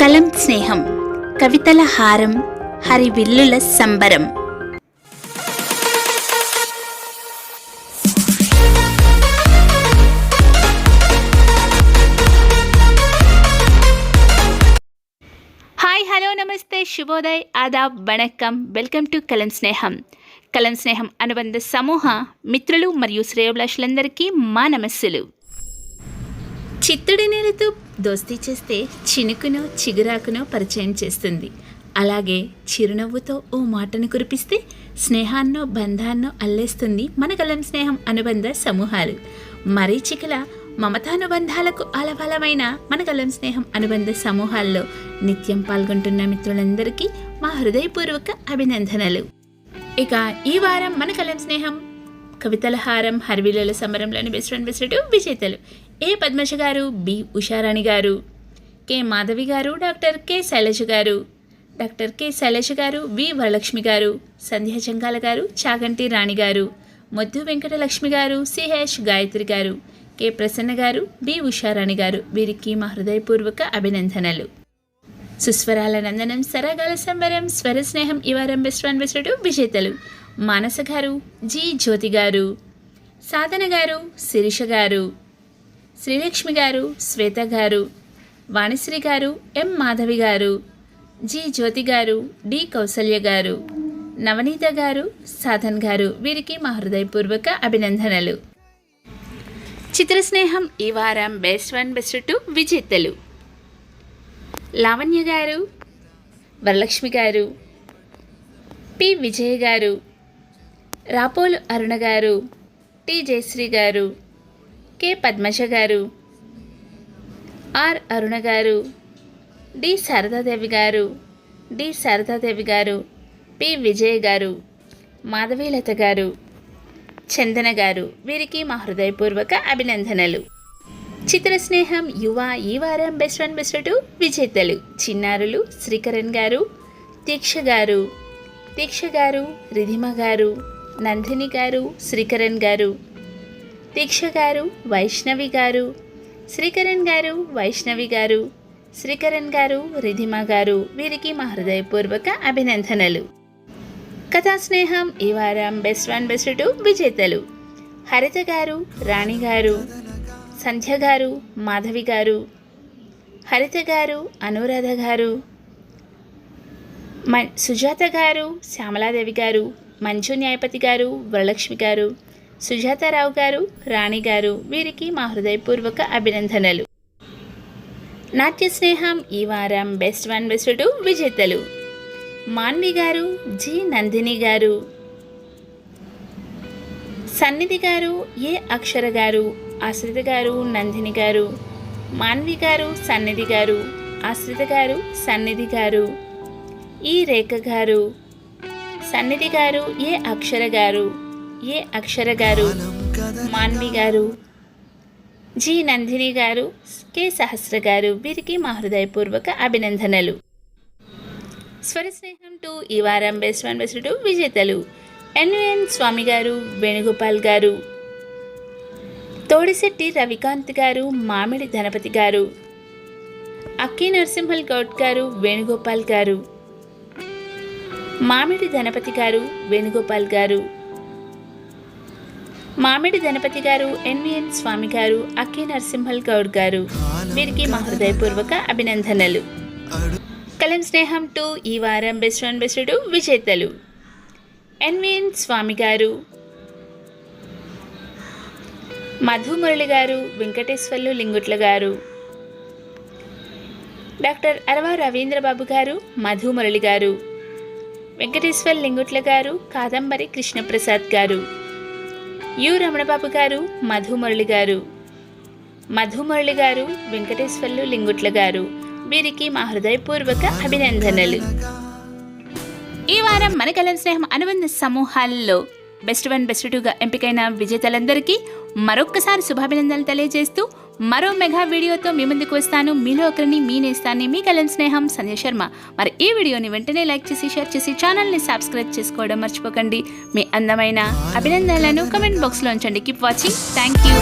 కలం స్నేహం కవితల హారం హరివిల్లుల సంబరం. హాయ్, హలో, నమస్తే, శుభోదయ్, ఆదాబ్, వణక్కం. వెల్కమ్ టు కలం స్నేహం. కలం స్నేహం అనుబంధ సమూహ మిత్రులు మరియు శ్రేయోభిలాషులందరికీ మా నమస్సులు. చిత్తడి నీళ్ళతో దోస్తీ చేస్తే చినుకును చిగురాకును పరిచయం చేస్తుంది. అలాగే చిరునవ్వుతో ఓ మాటను కురిపిస్తే స్నేహాన్నో బంధాన్నో అల్లేస్తుంది మన కలం స్నేహం అనుబంధ సమూహాలు. మరీచికల మమతానుబంధాలకు ఆలవాలమైన మన కలం స్నేహం అనుబంధ సమూహాల్లో నిత్యం పాల్గొంటున్న మిత్రులందరికీ మా హృదయపూర్వక అభినందనలు. ఇక ఈ వారం మన కలం స్నేహం కవితల హారం హరివిల్లుల సంబరంలోని బెస్ట్ ఫ్రెండ్ బెస్ట్ విజేతలు ఏ పద్మజ గారు, బి ఉషారాణి గారు, కె మాధవి గారు, డాక్టర్ కె శైలజ గారు, డాక్టర్ కె శైలజ గారు, వి వరలక్ష్మి గారు, సంధ్యా జంగాల గారు, చాగంటి రాణి గారు, మొద్దు వెంకటలక్ష్మి గారు, సిహెచ్ గాయత్రి గారు, కె ప్రసన్న గారు, బి ఉషారాణి గారు. వీరికి మా హృదయపూర్వక అభినందనలు. సుస్వరాల నందనం సరాగాల సంబరం స్వర స్నేహం ఈ వారం బెస్ట్ వన్ బెస్ట్ టూ విజేతలు మానస గారు, జి జ్యోతి గారు, సాధన గారు, శిరీష గారు, శ్రీలక్ష్మి గారు, శ్వేత గారు, వాణిశ్రీ గారు, ఎం మాధవి గారు, జి జ్యోతి గారు, డి కౌసల్య గారు, నవనీత గారు, సాధన్ గారు. వీరికి మా హృదయపూర్వక అభినందనలు. చిత్రస్నేహం ఈ వారం బెస్ట్ వన్ బెస్ట్ టూ విజేతలు లావణ్య గారు, వరలక్ష్మి గారు, పి విజయ్ గారు, రాపోలు అరుణ గారు, టి జయశ్రీ గారు, కె పద్మజ గారు, ఆర్ అరుణ గారు, డి శారదాదేవి గారు, డి శారదాదేవి గారు, పి విజయ్ గారు, మాధవీలత గారు, చందన గారు. వీరికి మా హృదయపూర్వక అభినందనలు. చిత్రస్నేహం యువ ఈ వారం బెస్ట్ వన్ బెస్ట్ టూ విజేతలు చిన్నారులు శ్రీకరణ్ గారు, దీక్ష గారు, రిధిమ గారు, నందిని గారు, శ్రీకరణ్ గారు, దీక్ష గారు, వైష్ణవి గారు, శ్రీకరణ్ గారు, వైష్ణవి గారు, శ్రీకరణ్ గారు, రిధిమ గారు. వీరికి మా హృదయపూర్వక అభినందనలు. కథాస్నేహం ఈ వారం బెస్ట్ వన్ బెస్ట్ టూ విజేతలు హరిత గారు, రాణి గారు, సంధ్య గారు, మాధవి గారు, హరిత గారు, అనురాధ గారు, సుజాత గారు, శ్యామలాదేవి గారు, మంజు న్యాయపతి గారు, వరలక్ష్మి గారు, సుజాతారావు గారు, రాణి గారు. వీరికి మా హృదయపూర్వక అభినందనలు. నాట్య స్నేహం ఈ వారం బెస్ట్ వన్ బెస్ట్ టూ విజేతలు మాన్వి గారు, జి నందిని గారు, సన్నిధి గారు, ఏ అక్షర గారు, ఆశ్రిత గారు, నందిని గారు, మాన్వి గారు, సన్నిధి గారు, ఆశ్రిత గారు, సన్నిధి గారు, ఈ రేఖ గారు, సన్నిధి గారు, ఏ అక్షర గారు, మాన్వి గారు, జి నందిని గారు, కె సహస్ర గారు. వీరికి మా హృదయపూర్వక అభినందనలు. స్వర స్నేహం టూ ఈ వారం బెస్ట్ వన్ బెస్ట్ టూ విజేతలు ఎన్విఎన్ స్వామి గారు, వేణుగోపాల్ గారు, తోడిశెట్టి రవికాంత్ గారు, మామిడి ధనపతి గారు, అక్కి నరసింహల్ గౌడ్ గారు, వేణుగోపాల్ గారు, మామిడి ధనపతి గారు, వేణుగోపాల్ గారు, మామిడి ధనపతి గారు, ఎన్విఎన్ స్వామి గారు, అక్కి నరసింహల్ గౌడ్ గారు. వీరికి మా హృదయపూర్వక అభినందనలు. కలం స్నేహం టూ ఈ వారం బెస్ట్ వన్ బెస్ట్ టూ విజేతలు ఎన్విఎన్ స్వామి గారు, మధుమురళి గారు, వెంకటేశ్వర్లు లింగుట్ల గారు, డాక్టర్ అరవ రవీంద్రబాబు గారు, మధుమురళి గారు, వెంకటేశ్వర్ లింగుట్ల గారు, కాదంబరి కృష్ణప్రసాద్ గారు, యు రమణబాబు గారు, మధుమురళి గారు, వెంకటేశ్వర్లు లింగుట్ల గారు. వీరికి మా హృదయపూర్వక అభినందనలు. ఈ వారం మన కలం స్నేహం అనుబంధ సమూహాల్లో బెస్ట్ వన్ బెస్ట్ టూగా ఎంపికైన విజేతలందరికీ మరొక్కసారి శుభాభినందనలు తెలియజేస్తూ మరో మెగా వీడియోతో మీ ముందుకు వస్తాను. మీలో ఒకరిని, మీ నేస్తాన్ని, మీ కలం స్నేహం సంధ్య శర్మ. మరి ఈ వీడియోని వెంటనే లైక్ చేసి, షేర్ చేసి, ఛానల్ని సబ్స్క్రైబ్ చేసుకోవడం మర్చిపోకండి. మీ అందమైన అభినందనలను కమెంట్ బాక్స్లో ఉంచండి. Keep watching. Thank you.